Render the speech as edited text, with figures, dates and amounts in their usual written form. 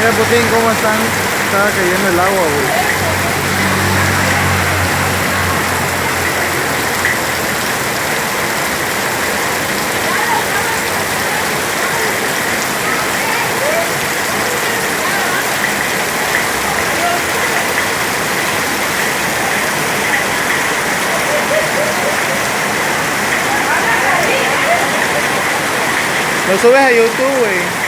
Mira, Putin, cómo está cayendo el agua, güey. Lo subes a YouTube, güey.